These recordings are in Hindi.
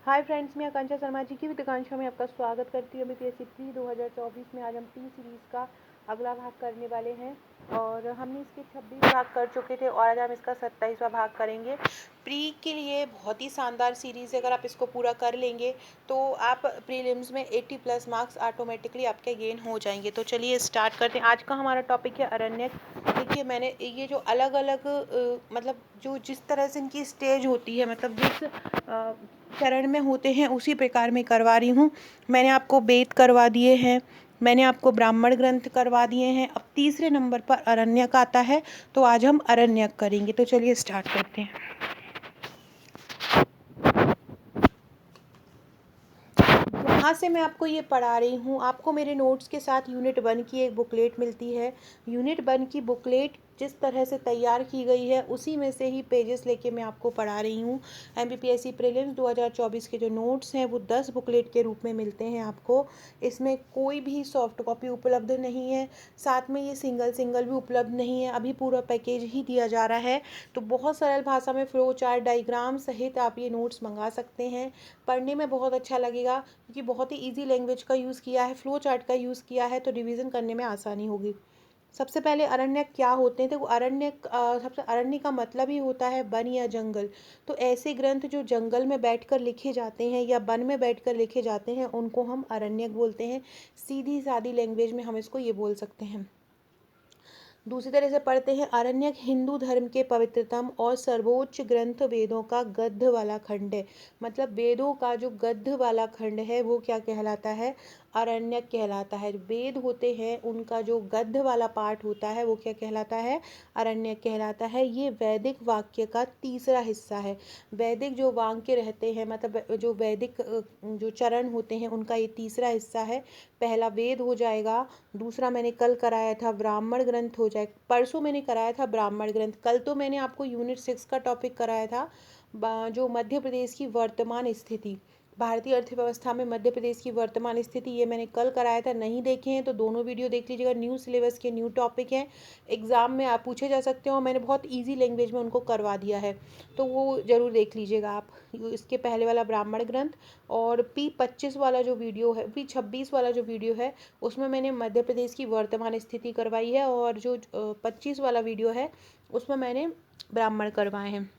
हाय फ्रेंड्स, मैं आकांक्षा शर्मा जी की वित्ताकांक्षा में आपका स्वागत करती हूँ। बीपीएससी प्री 2024 में आज हम टी सीरीज़ का अगला भाग करने वाले हैं और हमने इसके 26 भाग कर चुके थे और आज हम इसका 27वां भाग करेंगे। प्री के लिए बहुत ही शानदार सीरीज़ है। अगर आप इसको पूरा कर लेंगे तो आप प्रीलिम्स में 80+ मार्क्स ऑटोमेटिकली आपके गेन हो जाएंगे। तो चलिए स्टार्ट करते हैं। आज का हमारा टॉपिक है अरण्यक। देखिए, मैंने ये जो अलग अलग मतलब जो जिस तरह से इनकी स्टेज होती है, मतलब जिस चरण में होते हैं उसी प्रकार में करवा रही हूँ। मैंने आपको वेद करवा दिए हैं, मैंने आपको ब्राह्मण ग्रंथ करवा दिए हैं। अब तीसरे नंबर पर अरण्यक आता है, तो आज हम अरण्यक करेंगे। तो चलिए स्टार्ट करते हैं। यहाँ से मैं आपको ये पढ़ा रही हूँ। आपको मेरे नोट्स के साथ यूनिट 1 की एक बुकलेट मिलती है। यूनिट 1 की बुकलेट जिस तरह से तैयार की गई है उसी में से ही पेजेस लेके मैं आपको पढ़ा रही हूँ। एमपीपीएससी प्रीलिम्स 2024 के जो नोट्स हैं वो 10 बुकलेट के रूप में मिलते हैं आपको। इसमें कोई भी सॉफ्ट कॉपी उपलब्ध नहीं है, साथ में ये सिंगल भी उपलब्ध नहीं है। अभी पूरा पैकेज ही दिया जा रहा है। तो बहुत सरल भाषा में फ्लो चार्ट, डायग्राम सहित आप ये नोट्स मंगा सकते हैं। पढ़ने में बहुत अच्छा लगेगा क्योंकि बहुत ही इजी लैंग्वेज का यूज़ किया है, फ्लो चार्ट का यूज़ किया है, तो रिवीजन करने में आसानी होगी। सबसे पहले अरण्यक क्या होते हैं? तो अरण्यक सबसे अरण्य का मतलब ही होता है वन या जंगल। तो ऐसे ग्रंथ जो जंगल में बैठकर लिखे जाते हैं या वन में बैठकर लिखे जाते हैं उनको हम अरण्यक बोलते हैं। सीधी सादी लैंग्वेज में हम इसको ये बोल सकते हैं। दूसरी तरह से पढ़ते हैं, अरण्यक हिंदू धर्म के पवित्रतम और सर्वोच्च ग्रंथ वेदों का गद्य वाला खंड है। मतलब वेदों का जो गद्य वाला खंड है वो क्या कहलाता है? अरण्यक कहलाता है। वेद होते हैं उनका जो गद्य वाला पार्ट होता है वो क्या कहलाता है? अरण्यक कहलाता है। ये वैदिक वाक्य का तीसरा हिस्सा है। वैदिक जो वाक्य रहते हैं, मतलब जो वैदिक जो चरण होते हैं उनका ये तीसरा हिस्सा है। पहला वेद हो जाएगा, दूसरा मैंने कल कराया था ब्राह्मण ग्रंथ हो जाए, परसों मैंने कराया था ब्राह्मण ग्रंथ, कल तो मैंने आपको यूनिट 6 का टॉपिक कराया था जो मध्य प्रदेश की वर्तमान स्थिति, भारतीय अर्थव्यवस्था में मध्य प्रदेश की वर्तमान स्थिति, ये मैंने कल कराया था। नहीं देखे हैं तो दोनों वीडियो देख लीजिएगा। न्यू सिलेबस के न्यू टॉपिक हैं, एग्जाम में आप पूछे जा सकते हो। मैंने बहुत ईजी लैंग्वेज में उनको करवा दिया है, तो वो ज़रूर देख लीजिएगा आप। इसके पहले वाला ब्राह्मण ग्रंथ और P25 वाला जो वीडियो है, P26 वाला जो वीडियो है उसमें मैंने मध्य प्रदेश की वर्तमान स्थिति करवाई है और जो 25 वाला वीडियो है उसमें मैंने ब्राह्मण करवाए हैं।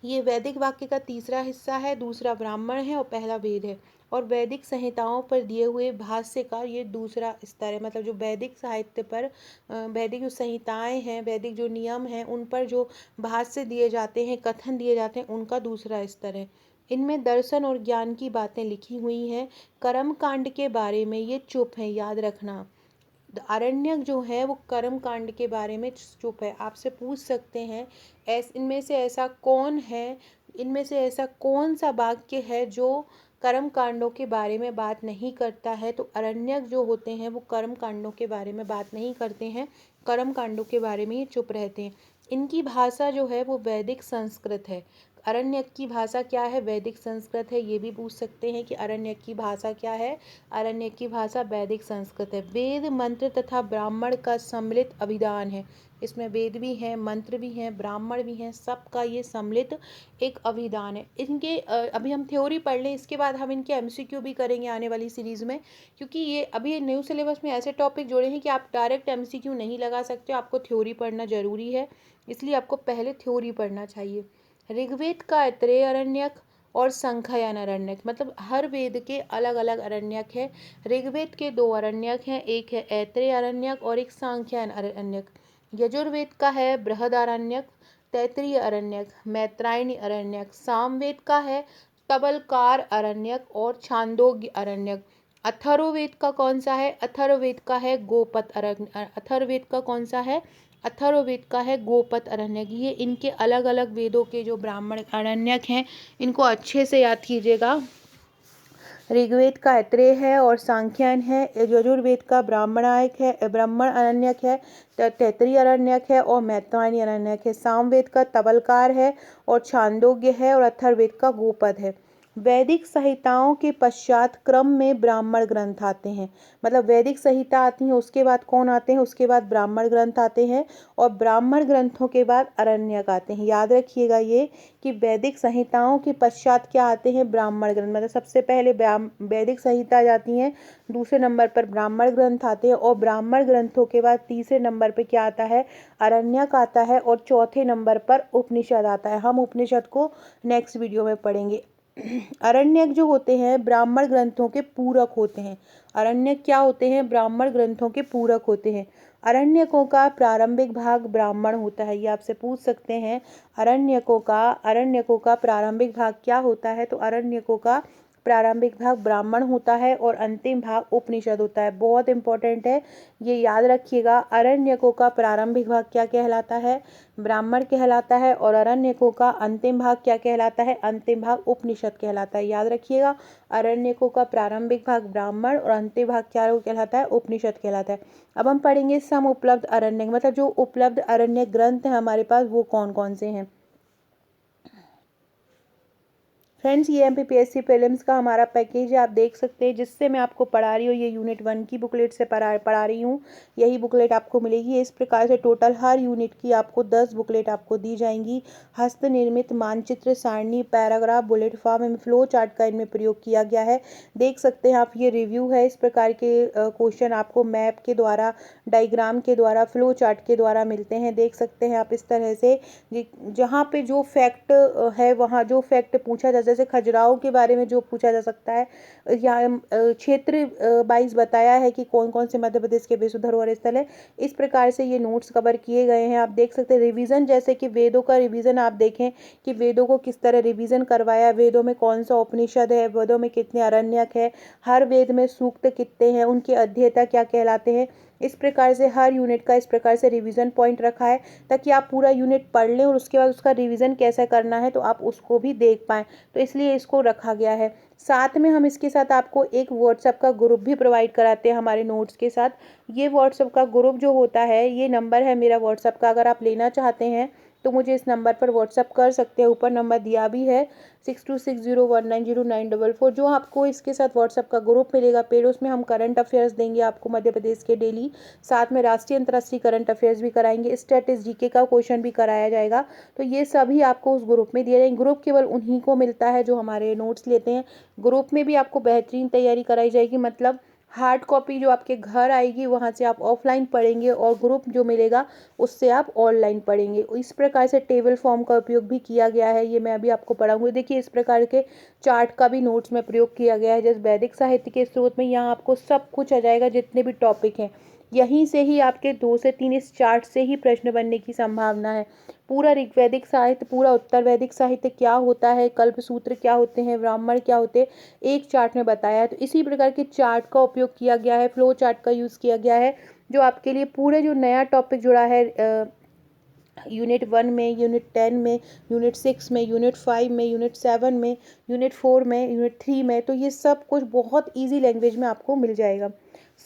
ये वैदिक वाक्य का तीसरा हिस्सा है, दूसरा ब्राह्मण है और पहला वेद है। और वैदिक संहिताओं पर दिए हुए भाष्य का ये दूसरा स्तर है। मतलब जो वैदिक साहित्य पर वैदिक जो संहिताएं हैं, वैदिक जो नियम हैं, उन पर जो भाष्य दिए जाते हैं, कथन दिए जाते हैं, उनका दूसरा स्तर है। इनमें दर्शन और ज्ञान की बातें लिखी हुई हैं। कर्म कांड के बारे में ये चुप है, याद रखना। आरण्यक जो है वो कर्म कांड के बारे में चुप है। आपसे पूछ सकते हैं इनमें से ऐसा कौन है, इनमें से ऐसा कौन सा वाक्य है जो कर्म कांडों के बारे में बात नहीं करता है? तो अरण्यक जो होते हैं वो कर्म कांडों के बारे में बात नहीं करते हैं, कर्म कांडों के बारे में ये चुप रहते हैं। इनकी भाषा जो है वो वैदिक संस्कृत है। अरण्यक की भाषा क्या है? वैदिक संस्कृत है। ये भी पूछ सकते हैं कि अरण्यक की भाषा क्या है? अरण्यक की भाषा वैदिक संस्कृत है। वेद मंत्र तथा ब्राह्मण का सम्मिलित अभिधान है। इसमें वेद भी हैं, मंत्र भी हैं, ब्राह्मण भी हैं, सबका ये सम्मिलित एक अभिधान है। इनके अभी हम थ्योरी पढ़ लें, इसके बाद हम इनके एमसीक्यू भी करेंगे आने वाली सीरीज़ में, क्योंकि ये अभी न्यू सिलेबस में ऐसे टॉपिक जोड़े हैं कि आप डायरेक्ट एमसीक्यू नहीं लगा सकते, आपको थ्योरी पढ़ना जरूरी है। इसलिए आपको पहले थ्योरी पढ़ना चाहिए। ऋग्वेद का ऐतरेय अरण्यक और संख्यायन अरण्यक, मतलब हर वेद के अलग अलग अरण्यक है। ऋग्वेद के 2 अरण्यक हैं, एक है ऐतरेय अरण्यक और एक सांख्यायन अरण्यक। यजुर्वेद का है बृहदारण्यक, तैत्तिरीय अरण्यक, मैत्रायणी अरण्यक। सामवेद का है तबलकार अरण्यक और छांदोग्य अरण्यक। अथर्ववेद का कौन सा है? अथर्ववेद का है गोपत अरण्य। अथर्ववेद का कौन सा है? अथर्ववेद का है गोपत अरण्यक। ये इनके अलग अलग वेदों के जो ब्राह्मण अरण्यक हैं इनको अच्छे से याद कीजिएगा। ऋग्वेद का ऐतरेय है और सांख्यायन है। यजुर्वेद का ब्राह्मणायक है, ब्राह्मण अरण्यक है, तैत्तिरीय अरण्यक है और मैत्रायणी अरण्यक है। सामवेद का तबलकार है और छांदोग्य है और अथर्ववेद का गोपद है। वैदिक संहिताओं के पश्चात क्रम में ब्राह्मण ग्रंथ आते हैं। मतलब वैदिक संहिता आती है, उसके बाद कौन आते हैं, उसके बाद ब्राह्मण ग्रंथ आते हैं, और ब्राह्मण ग्रंथों के बाद अरण्यक आते हैं। याद रखिएगा ये कि वैदिक संहिताओं के पश्चात क्या आते हैं, ब्राह्मण ग्रंथ। मतलब सबसे पहले वैदिक संहिता जाती हैं, दूसरे नंबर पर ब्राह्मण ग्रंथ आते हैं, और ब्राह्मण ग्रंथों के बाद तीसरे नंबर पर क्या आता है, अरण्यक आता है, और चौथे नंबर पर उपनिषद आता है। हम उपनिषद को नेक्स्ट वीडियो में पढ़ेंगे। अरण्यक जो होते हैं ब्राह्मण ग्रंथों के पूरक होते हैं। अरण्यक क्या होते हैं, ब्राह्मण ग्रंथों के पूरक होते हैं। अरण्यकों का प्रारंभिक भाग ब्राह्मण होता है। ये आपसे पूछ सकते हैं, अरण्यकों का प्रारंभिक भाग क्या होता है, तो अरण्यकों का प्रारंभिक भाग ब्राह्मण होता है और अंतिम भाग उपनिषद होता है। बहुत इंपॉर्टेंट है, ये याद रखिएगा। अरण्यकों का प्रारंभिक भाग क्या कहलाता है, ब्राह्मण कहलाता है, और अरण्यकों का अंतिम भाग क्या कहलाता है, अंतिम भाग उपनिषद कहलाता है। याद रखिएगा, अरण्यकों का प्रारंभिक भाग ब्राह्मण और अंतिम भाग क्या कहलाता है, उपनिषद कहलाता है। अब हम पढ़ेंगे सम उपलब्ध अरण्यक, मतलब जो उपलब्ध अरण्यक ग्रंथ हैं हमारे पास वो कौन कौन से हैं। फ्रेंड्स, ये एमपीपीएससी प्रीलिम्स का हमारा पैकेज है, आप देख सकते हैं, जिससे मैं आपको पढ़ा रही हूँ। ये यूनिट 1 की बुकलेट से पढ़ा रही हूँ, यही बुकलेट आपको मिलेगी। इस प्रकार से टोटल हर यूनिट की आपको 10 बुकलेट आपको दी जाएंगी। हस्त निर्मित मानचित्र, सारणी, पैराग्राफ, बुलेट फॉर्म एवं फ्लो चार्ट का इनमें प्रयोग किया गया है। देख सकते हैं आप, ये रिव्यू है। इस प्रकार के क्वेश्चन आपको मैप के द्वारा, डायग्राम के द्वारा, फ्लो चार्ट के द्वारा मिलते हैं। देख सकते हैं आप इस तरह से, जहाँ पे जो फैक्ट है, वहाँ जो फैक्ट पूछा जा, जैसे खजुराहो के बारे में जो पूछा जा सकता है, या क्षेत्र वाइज बताया है कि कौन कौन से मध्य प्रदेश के विश्व धरोहर स्थल है। इस प्रकार से ये नोट्स कवर किए गए हैं। आप देख सकते हैं रिवीजन, जैसे कि वेदों का रिवीजन आप देखें कि वेदों को किस तरह रिवीजन करवाया, वेदों में कौन सा उपनिषद है, वेदों में कितने अरण्यक है, हर वेद में सूक्त कितने हैं, उनके अध्येता क्या कहलाते हैं। इस प्रकार से हर यूनिट का इस प्रकार से रिवीजन पॉइंट रखा है, ताकि आप पूरा यूनिट पढ़ लें और उसके बाद उसका रिवीजन कैसा करना है तो आप उसको भी देख पाएँ। तो इसलिए इसको रखा गया है। साथ में हम इसके साथ आपको एक व्हाट्सएप का ग्रुप भी प्रोवाइड कराते हैं हमारे नोट्स के साथ। ये व्हाट्सएप का ग्रुप जो होता है, ये नंबर है मेरा व्हाट्सएप का, अगर आप लेना चाहते हैं तो मुझे इस नंबर पर व्हाट्सएप कर सकते हैं। ऊपर नंबर दिया भी है 6260190944। जो आपको इसके साथ व्हाट्सएप का ग्रुप मिलेगा पेड, उसमें हम करंट अफेयर्स देंगे आपको मध्य प्रदेश के डेली, साथ में राष्ट्रीय अंतर्राष्ट्रीय करंट अफेयर्स भी कराएंगे, स्टैटिस जीके का क्वेश्चन भी कराया जाएगा। तो ये सभी आपको उस ग्रुप में दिए जाएंगे। ग्रुप केवल उन्हीं को मिलता है जो हमारे नोट्स लेते हैं। ग्रुप में भी आपको बेहतरीन तैयारी कराई जाएगी। मतलब हार्ड कॉपी जो आपके घर आएगी वहाँ से आप ऑफलाइन पढ़ेंगे, और ग्रुप जो मिलेगा उससे आप ऑनलाइन पढ़ेंगे। इस प्रकार से टेबल फॉर्म का उपयोग भी किया गया है, ये मैं अभी आपको पढ़ाऊंगी। देखिए, इस प्रकार के चार्ट का भी नोट्स में प्रयोग किया गया है। जैसे वैदिक साहित्य के स्रोत में यहाँ आपको सब कुछ आ जाएगा, जितने भी टॉपिक हैं यहीं से ही आपके 2 से 3 इस चार्ट से ही प्रश्न बनने की संभावना है। पूरा ऋग्वैदिक साहित्य, पूरा उत्तर वैदिक साहित्य क्या होता है, कल्पसूत्र क्या होते हैं, ब्राह्मण क्या होते हैं, एक चार्ट में बताया है। तो इसी प्रकार के चार्ट का उपयोग किया गया है, फ्लो चार्ट का यूज़ किया गया है, जो आपके लिए पूरे जो नया टॉपिक जुड़ा है यूनिट 1 में, यूनिट 10 में, यूनिट 6 में, यूनिट 5 में, यूनिट 7 में, यूनिट 4 में, यूनिट 3 में, तो ये सब कुछ बहुत ईजी लैंग्वेज में आपको मिल जाएगा।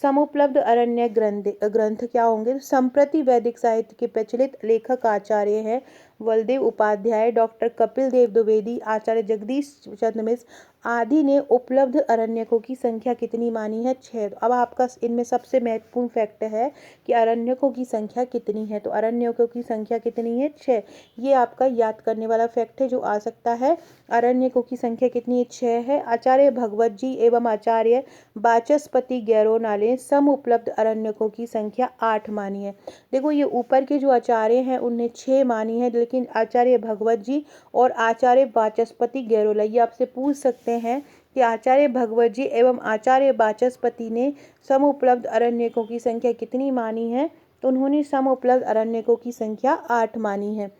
समुपलब्ध अरण्य ग्रंथ क्या होंगे, संप्रति वैदिक साहित्य के प्रचलित लेखक आचार्य हैं बलदेव उपाध्याय, डॉक्टर कपिल देव द्विवेदी, आचार्य जगदीश चंद्र मिश्र आदि ने उपलब्ध अरण्यकों की संख्या कितनी मानी है, 6। अब आपका इनमें सबसे महत्वपूर्ण फैक्ट है कि अरण्यकों की संख्या कितनी है, तो अरण्यकों की संख्या कितनी है, 6। ये आपका याद करने वाला फैक्ट है जो आ सकता है। अरण्यकों की संख्या कितनी है, 6 है। आचार्य भगवत जी एवं आचार्य वाचस्पति गैरोनाल ने सम उपलब्ध अरण्यकों की संख्या 8 मानी है। देखो, ये ऊपर के जो आचार्य हैं उनने 6 मानी है, लेकिन आचार्य भगवत जी और आचार्य वाचस्पति गैरोला, ये आपसे पूछ सकते हैं कि आचार्य भगवत जी एवं आचार्य वाचस्पति ने सम उपलब्ध अरण्यकों की संख्या कितनी मानी है, तो उन्होंने सम उपलब्ध अरण्यकों की संख्या 8 मानी है।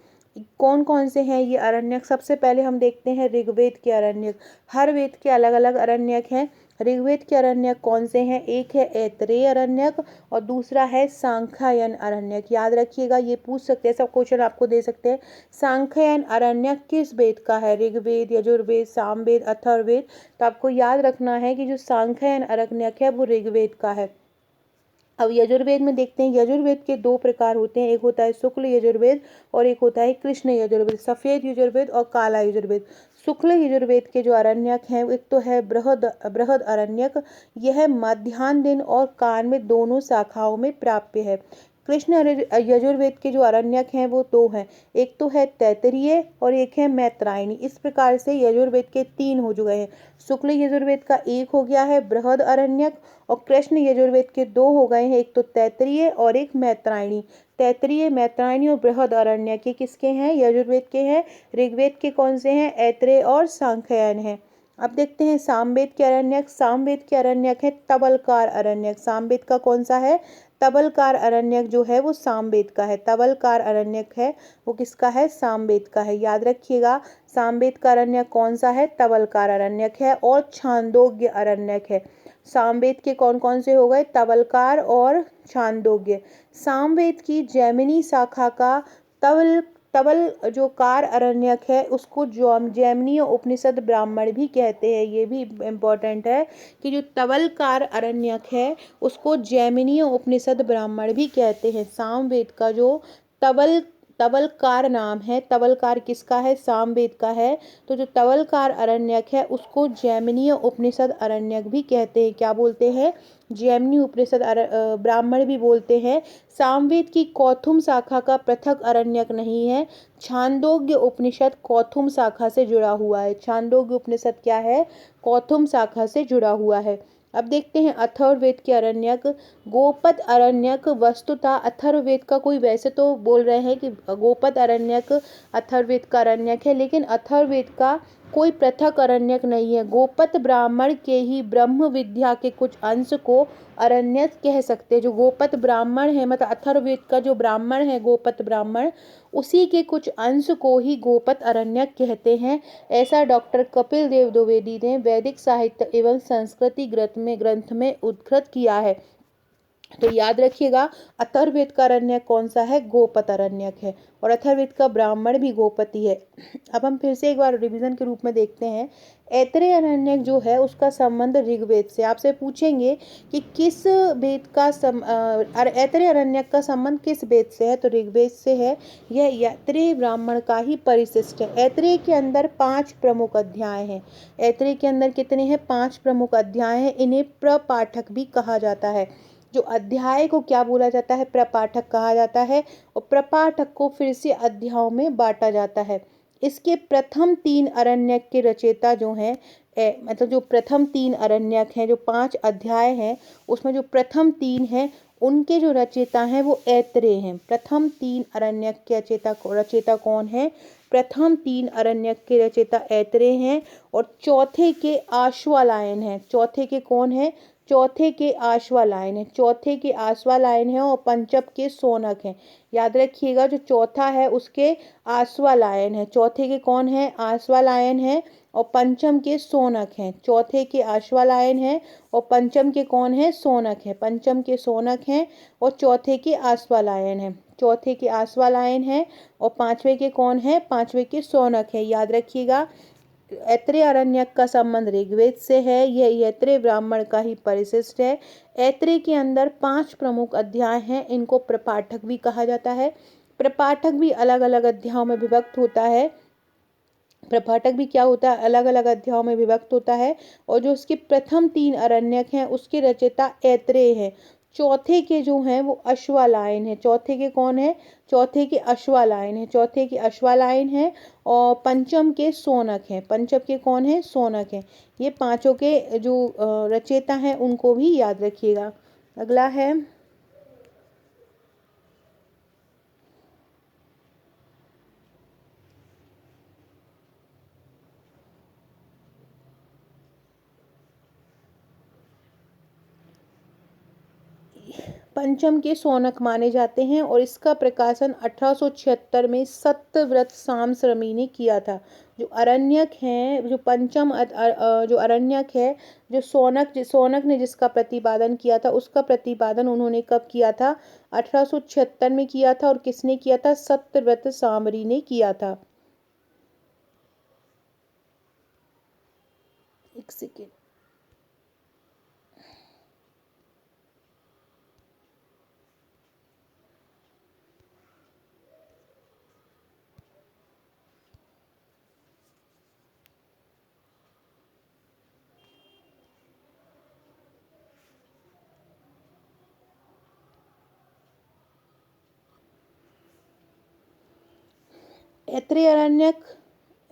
कौन कौन से हैं ये अरण्यक, सबसे पहले हम देखते हैं ऋग्वेद के अरण्यक। हर वेद के अलग अलग अरण्यक हैं। ऋग्वेद के अरण्यक कौन से हैं, एक है ऐतरेय अरण्यक और दूसरा है सांख्यायन अरण्यक। याद रखिएगा, ये पूछ सकते हैं, सब क्वेश्चन आपको दे सकते हैं। सांख्यायन अरण्यक किस वेद का है, ऋग्वेद, यजुर्वेद, सामवेद, अथर्ववेद। तो आपको याद रखना है कि जो सांख्यायन अरण्यक है वो ऋग्वेद का है। अब यजुर्वेद में देखते हैं, यजुर्वेद के दो प्रकार होते हैं, एक होता है शुक्ल यजुर्वेद और एक होता है कृष्ण यजुर्वेद, सफेद यजुर्वेद और काला यजुर्वेद। शुक्ल यजुर्वेद के जो अरण्यक हैं, एक तो है बृहद बृहद अरण्यक, यह मध्याह्न दिन और कान में दोनों शाखाओं में प्राप्य है। कृष्ण यजुर्वेद के जो अरण्यक हैं वो दो हैं, एक तो है तैतरीय और एक है मैत्रायणी। इस प्रकार से यजुर्वेद के तीन हो चुके हैं। शुक्ल यजुर्वेद का एक हो गया है बृहद अरण्यक और कृष्ण यजुर्वेद के दो हो गए हैं, एक तो तैतरीय और एक मैत्रायणी। तैतरीय, मैत्रायणी और बृहद अरण्यक ये किसके हैं? यजुर्वेद के हैं। ऋग्वेद के कौन से हैं? ऐत्रेय और सांख्यायन है। अब देखते हैं सामवेद के अरण्यक। सामवेद के अरण्यक है तबलकार अरण्यक। सामवेद का कौन सा है? तबलकार अरण्यक जो है वो सामवेद का है। तबलकार अरण्यक है वो किसका है? सामवेद का है। याद रखिएगा, सामवेद का अरण्यक कौन सा है? तबलकार अरण्यक है। और छांदोग्य अरण्यक है। सामवेद के कौन कौन से हो गए? तबलकार और छांदोग्य। सामवेद की जैमिनी शाखा का तबल तबल जो कार अरण्यक है उसको जैमिनी उपनिषद ब्राह्मण भी कहते हैं। ये भी इम्पोर्टेंट है कि जो तबलकार अरण्यक है उसको जैमिनी उपनिषद ब्राह्मण भी कहते हैं। सामवेद का जो तबल तबलकार नाम है, तबलकार किसका है? सामवेद का है। तो जो तबलकार अरण्यक है उसको जैमिनीय उपनिषद अरण्यक भी कहते हैं। क्या बोलते हैं? जैमिनी उपनिषद ब्राह्मण भी बोलते हैं। सामवेद की कौथुम शाखा का पृथक अरण्यक नहीं है। छांदोग्य उपनिषद कौथुम शाखा से जुड़ा हुआ है। छांदोग्य उपनिषद क्या है? कौथुम शाखा से जुड़ा हुआ है। अब देखते हैं अथर्ववेद के अरण्यक। गोपद अरण्यक वस्तुतः अथर्ववेद का, कोई वैसे तो बोल रहे हैं कि गोपद अरण्यक अथर्ववेद का अरण्यक है, लेकिन अथर्ववेद का कोई पृथक अरण्यक नहीं है। गोपद ब्राह्मण के ही ब्रह्म विद्या के कुछ अंश को अरण्यक कह सकते हैं। जो गोपद ब्राह्मण है, मतलब अथर्ववेद का जो ब्राह्मण है गोपद ब्राह्मण, उसी के कुछ अंश को ही गोपद अरण्यक कहते हैं। ऐसा डॉक्टर कपिल देव द्विवेदी ने वैदिक साहित्य एवं संस्कृति ग्रंथ में उद्धृत किया है। तो याद रखिएगा, अथर्ववेद का अरण्यक कौन सा है? गोपद अरण्यक है। और अथर्ववेद का ब्राह्मण भी गोपति है। अब हम फिर से एक बार रिवीजन के रूप में देखते हैं। ऐत्रेय अरण्यक जो है उसका संबंध ऋग्वेद से। आपसे पूछेंगे कि किस वेद का ऐत्रेय अरण्यक का संबंध किस वेद से है? तो ऋग्वेद से है। यह ऐत्रेय ब्राह्मण का ही परिशिष्ट है। ऐत्रेय के अंदर 5 प्रमुख अध्याय हैं। ऐत्रेय के अंदर कितने हैं? 5 प्रमुख अध्याय हैं। इन्हें प्रपाठक भी कहा जाता है। जो अध्याय को क्या बोला जाता है? प्रपाठक कहा जाता है। और प्रपाठक को फिर से अध्यायों में बांटा जाता है। इसके प्रथम 3 अरण्यक के रचयिता जो हैं, मतलब जो प्रथम 3 अरण्यक हैं, जो 5 अध्याय हैं उसमें जो प्रथम 3 हैं उनके जो रचयिता हैं वो ऐत्रेय हैं। प्रथम 3 अरण्यक के रचयिता कौन है? प्रथम 3 अरण्यक के रचयिता ऐत्रेय हैं। और चौथे के आश्वालायन हैं। चौथे के कौन है? चौथे के आश्वालायन है। चौथे के आश्वालायन है और पंचम के शौनक हैं। याद रखिएगा, जो चौथा है उसके आश्वालायन है। चौथे के कौन है? आश्वालायन है और पंचम के शौनक हैं। चौथे के आश्वालायन है और पंचम के कौन है? शौनक है। पंचम के शौनक हैं और चौथे के आश्वालायन है। चौथे के आश्वालायन है और पांचवे के कौन है? पांचवे के शौनक है। याद रखिएगा, ऐत्रेय अरण्यक का संबंध ऋग्वेद से है। यह ऐत्रेय ब्राह्मण का ही परिशिष्ट है। ऐत्रेय के अंदर 5 प्रमुख अध्याय हैं। इनको प्रपाठक भी कहा जाता है। प्रपाठक भी अलग अलग अध्यायों में विभक्त होता है। प्रपाठक भी क्या होता है? अलग अलग अध्यायों में विभक्त होता है। और जो उसके प्रथम 3 अरण्यक हैं उसके रचयिता ऐत्रेय हैं। चौथे के जो हैं वो अश्वालायन है। चौथे के कौन है? चौथे के अश्वालायन है। चौथे के अश्वालायन है और पंचम के शौनक हैं। पंचम के कौन है? शौनक हैं। ये पांचों के जो रचयिता हैं उनको भी याद रखिएगा। अगला है पंचम के शौनक माने जाते हैं। और इसका प्रकाशन 1876 में सत्यव्रत सामश्रमी ने किया था। जो अरण्यक हैं, जो पंचम जो अरण्यक है, जो शौनक ने जिसका प्रतिपादन किया था उसका प्रतिपादन उन्होंने कब किया था? 1876 में किया था। और किसने किया था? सत्यव्रत सामरी ने किया था। एक सेकेंड। ऐत्रेय अरण्यक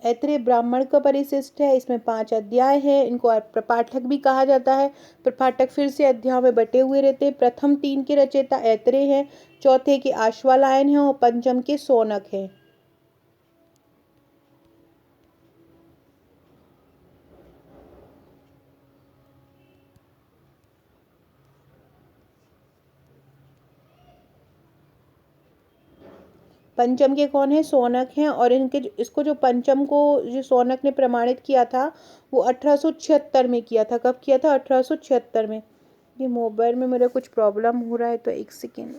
ऐत्रेय ब्राह्मण का परिशिष्ट है। इसमें 5 अध्याय है। इनको प्रपाठक भी कहा जाता है। प्रपाठक फिर से अध्यायों में बटे हुए रहते हैं। प्रथम 3 के रचयिता ऐत्रेय हैं, चौथे के आश्वालायन हैं और पंचम के शौनक हैं। पंचम के कौन है? शौनक हैं। और इनके इसको जो पंचम को जो शौनक ने प्रमाणित किया था वो 1876 में किया था। कब किया था? 1876 में। ये मोबाइल में मेरा कुछ प्रॉब्लम हो रहा है तो एक सेकेंड।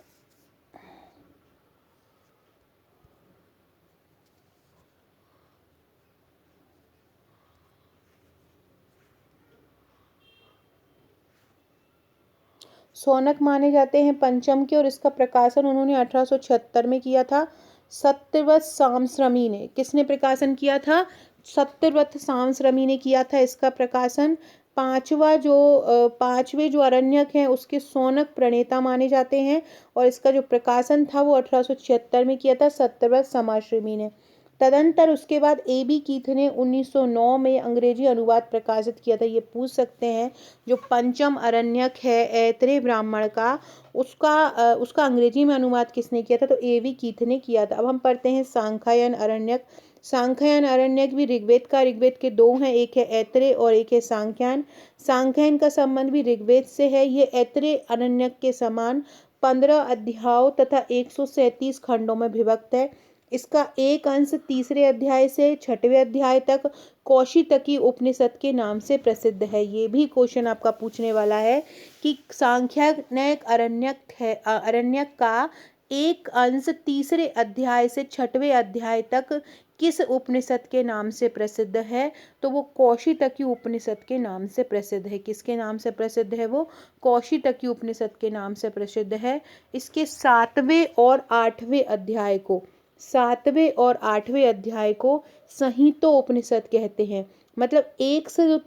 शौनक माने जाते हैं पंचम के और इसका प्रकाशन उन्होंने 1876 में किया था। सत्यव्रत सामश्रमी ने। किसने प्रकाशन किया था? सत्यव्रत सामश्रमी ने किया था इसका प्रकाशन। पांचवे जो अरण्यक हैं उसके शौनक प्रणेता माने जाते हैं और इसका जो प्रकाशन था वो 1876 में किया था सत्यव्रत सामश्रमी ने। तदंतर उसके बाद A.B. कीथ ने 1909 में अंग्रेजी अनुवाद प्रकाशित किया था। ये पूछ सकते हैं जो पंचम अरण्यक है ऐत्रेय ब्राह्मण का, उसका अंग्रेजी में अनुवाद किसने किया था? तो A.B. कीथ ने किया था। अब हम पढ़ते हैं सांख्यायन अरण्यक। सांख्यायन अरण्यक भी ऋग्वेद के 2 हैं, एक है ऐत्रेय और एक है सांख्यायन। सांख्यायन का संबंध भी ऋग्वेद से है। ये ऐत्रेय अरण्यक के समान 15 अध्यायों तथा 137 खंडों में विभक्त है। इसका एक अंश तीसरे अध्याय से 6वें अध्याय तक कौशितकी उपनिषद के नाम से प्रसिद्ध है। ये भी क्वेश्चन आपका पूछने वाला है कि सांख्यायन अरण्यक का एक अंश तीसरे अध्याय से 6वें अध्याय तक किस उपनिषद के नाम से प्रसिद्ध है? तो वो कौशितकी उपनिषद के नाम से प्रसिद्ध है। किसके नाम से प्रसिद्ध है? वो कौशितकी उपनिषद के नाम से प्रसिद्ध है। इसके 7वें और 8वें अध्याय को संहितो उपनिषद कहते हैं। मतलब एक से जो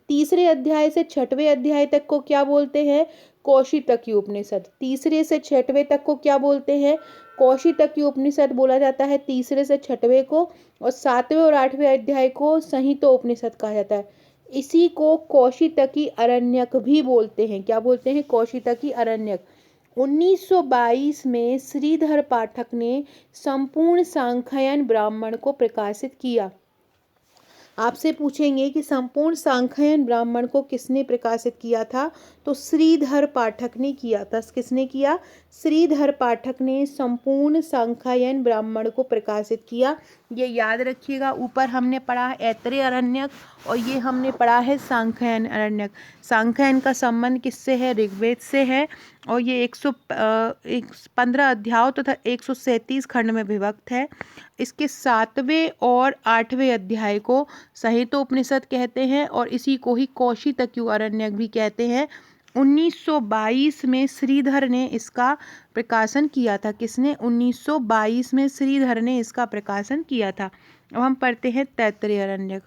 तीसरे अध्याय से 6वें अध्याय तक को क्या बोलते हैं? कौशितकी उपनिषद। तीसरे से 6वें तक को क्या बोलते हैं? कौशितकी उपनिषद बोला जाता है तीसरे से 6वें को। और 7वें और 8वें अध्याय को संहितो उपनिषद कहा जाता है। इसी को कौशितकी अरण्यक भी बोलते हैं। क्या बोलते हैं? कौशितकी अरण्यक। 1922 में श्रीधर पाठक ने संपूर्ण सांख्यायन ब्राह्मण को प्रकाशित किया। आपसे पूछेंगे कि संपूर्ण सांख्यायन ब्राह्मण को किसने प्रकाशित किया था? तो श्रीधर पाठक ने किया था। किसने किया? श्रीधर पाठक ने संपूर्ण सांख्यायन ब्राह्मण को प्रकाशित किया। ये याद रखिएगा। ऊपर हमने पढ़ा है ऐत्रेय अरण्यक और ये हमने पढ़ा है सांख्यायन अरण्यक। सांख्यायन का संबंध किससे है? ऋग्वेद से है और ये 115 अध्यायों तथा 137 खंड में विभक्त है। इसके 7वें और 8वें अध्याय को संहितो उपनिषद कहते हैं और इसी को ही कौशितकी अरण्यक भी कहते हैं। 1922 में श्रीधर ने इसका प्रकाशन किया था। किसने? 1922 में श्रीधर ने इसका प्रकाशन किया था। अब हम पढ़ते हैं तैत्तिरीय अरण्यक।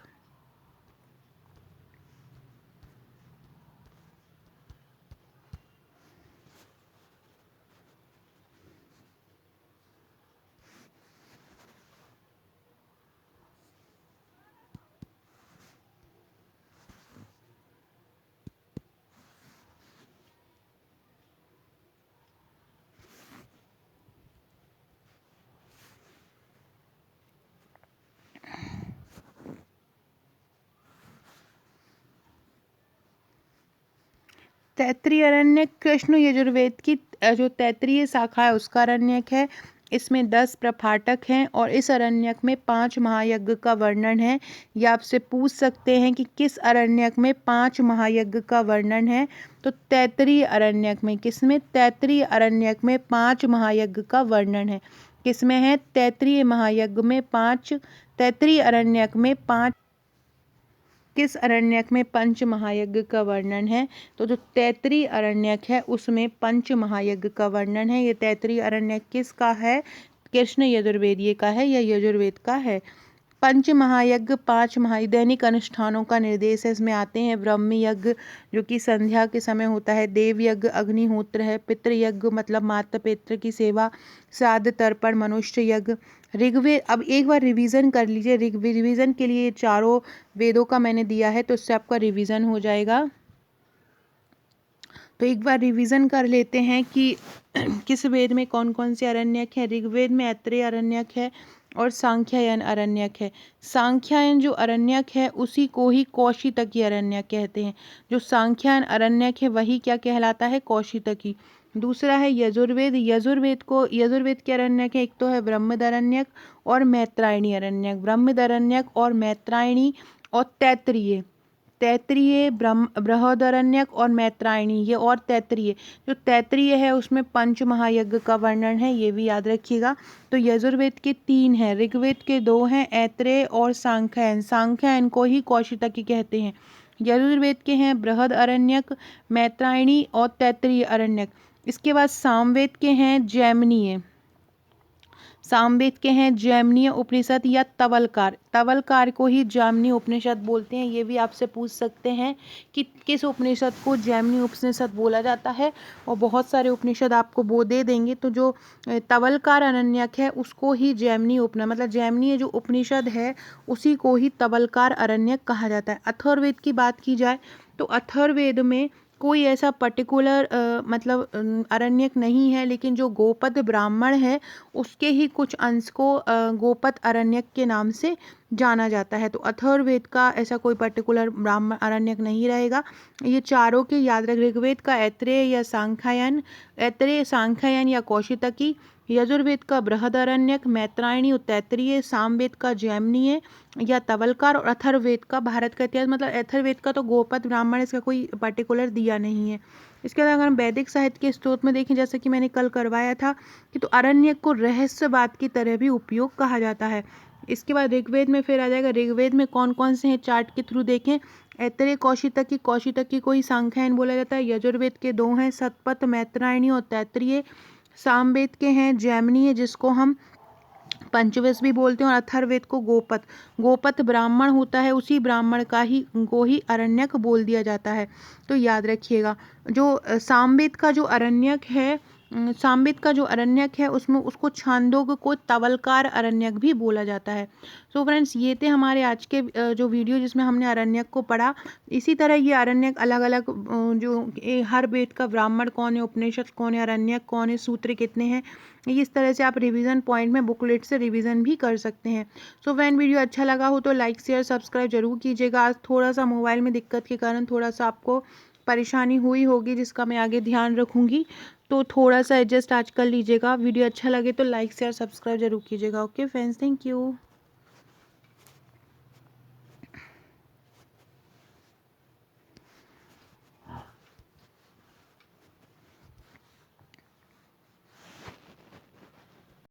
तैत्तिरीय अरण्यक कृष्ण यजुर्वेद की जो तैत्तिरीय शाखा है उसका अरण्यक है। इसमें 10 प्रपाठक हैं और इस अरण्यक में 5 महायज्ञ का वर्णन है। ये आपसे पूछ सकते हैं कि किस अरण्यक में 5 महायज्ञ का वर्णन है? तो तैत्तिरीय अरण्यक में। किसमें? तैत्तिरीय अरण्यक में 5 महायज्ञ का वर्णन है। किसमें है? तैत्तिरीय महायज्ञ में 5। तैत्तिरीय अरण्यक में 5। किस अरण्यक में पंच महायज्ञ का वर्णन है? तो जो तैत्तिरीय अरण्यक है उसमें पंच महायज्ञ का वर्णन है। ये तैत्तिरीय अरण्यक किसका है? कृष्ण यजुर्वेदीय का है या यजुर्वेद का है। पंच महायज्ञ 5 दैनिक अनुष्ठानों का निर्देश है। इसमें आते हैं ब्रह्म यज्ञ जो कि संध्या के समय होता है, देव यज्ञ अग्निहोत्र है, पितृ यज्ञ मतलब माता पितृ की सेवा, श्राद्ध तर्पण मनुष्य यज्ञ, ऋग्वेद, अब एक बार रिवीजन कर लीजिए, रिवीजन के लिए चारों वेदों का मैंने दिया है तो इससे आपका रिवीजन हो जाएगा। तो एक बार रिवीजन कर लेते हैं कि किस वेद में कौन कौन से अरण्यक है। ऋग्वेद में ऐत्रेय अरण्यक है और सांख्यायन अरण्यक है। सांख्यायन जो अरण्यक है उसी को ही कौशितकी अरण्यक कहते हैं। जो सांख्यायन अरण्यक है वही क्या कहलाता है, कौशितकी। दूसरा है यजुर्वेद। यजुर्वेद के अरण्यक है, एक तो है ब्रह्मदरण्यक और मैत्रायणी अरण्यक। ब्रह्मदरण्यक और मैत्रायणी और तैत्तिरीय, बृहदरण्यक और मैत्रायणी, ये और तैत्तिरीय। जो तैत्तिरीय है उसमें पंच महायज्ञ का वर्णन है, ये भी याद रखिएगा। तो यजुर्वेद के 3 हैं, ऋग्वेद के 2 हैं, ऐत्रेय और सांख्यायन। सांख्यायन को ही कौशितकी कहते हैं। यजुर्वेद के हैं बृहद अरण्यक, मैत्रायणी और तैत्तिरीय अरण्यक। इसके बाद सामवेद के हैं जैमिनीय। सामवेद के हैं जैमिनीय उपनिषद या तवलकार। तवलकार को ही जैमिनीय उपनिषद बोलते हैं। ये भी आपसे पूछ सकते हैं कि किस उपनिषद को जैमिनीय उपनिषद बोला जाता है, और बहुत सारे उपनिषद आपको वो दे देंगे। तो जो तवलकार अरण्यक है उसको ही जैमिनीय मतलब जैमिनीय जो उपनिषद है उसी को ही तवलकार अरण्यक कहा जाता है। अथर्ववेद की बात की जाए तो अथर्ववेद में कोई ऐसा पर्टिकुलर अरण्यक नहीं है, लेकिन जो गोपद ब्राह्मण है उसके ही कुछ अंश को गोपद अरण्यक के नाम से जाना जाता है। तो अथर्ववेद का ऐसा कोई पर्टिकुलर ब्राह्मण अरण्यक नहीं रहेगा। ये चारों के याद रख, ऋग्वेद का ऐत्रेय या सांख्यायन, ऐत्रेय सांख्यायन या कौशितकी, यजुर्वेद का बृहदारण्यक, मैत्रायणी और तैत्तिरीय, सामवेद का जैमिनीय या तवलकार, और अथर्ववेद का भारत का इतिहास। मतलब अथर्ववेद का तो गोपद ब्राह्मण, इसका कोई पर्टिकुलर दिया नहीं है। इसके अलावा अगर हम वैदिक साहित्य के स्रोत में देखें, जैसे कि मैंने कल करवाया था कि तो अरण्यक को रहस्यवाद की तरह भी उपयोग कहा जाता है। इसके बाद ऋग्वेद में फिर आ जाएगा, ऋग्वेद में कौन कौन से हैं चार्ट के थ्रू देखें। ऐत्रेय कौशितकी को ही सांख्यायन बोला जाता है। यजुर्वेद के 2 हैं, सतपथ, मैत्रायणी और तैत्तिरीय। सामवेद के हैं जैमिनीय जिसको हम पंचवश भी बोलते हैं, और अथर्ववेद को गोपत ब्राह्मण होता है, उसी ब्राह्मण को ही अरण्यक बोल दिया जाता है। तो याद रखिएगा, जो सामवेद का जो अरण्यक है उसमें उसको छांदोग्य को तवलकार अरण्यक भी बोला जाता है। सो फ्रेंड्स, ये थे हमारे आज के जो वीडियो जिसमें हमने अरण्यक को पढ़ा। इसी तरह ये अरण्यक अलग अलग हर वेद का ब्राह्मण कौन है, उपनिषद कौन है, अरण्यक कौन है, सूत्र कितने हैं, इस तरह से आप रिवीजन पॉइंट में बुकलेट से रिवीजन भी कर सकते हैं। सो फ्रेंड, वीडियो अच्छा लगा हो तो लाइक शेयर सब्सक्राइब जरूर कीजिएगा। आज थोड़ा सा मोबाइल में दिक्कत के कारण थोड़ा सा आपको परेशानी हुई होगी, जिसका मैं आगे ध्यान रखूँगी। तो थोड़ा सा एडजस्ट आज कर लीजिएगा। वीडियो अच्छा लगे तो लाइक शेयर सब्सक्राइब जरूर कीजिएगा। Okay friends, thank you.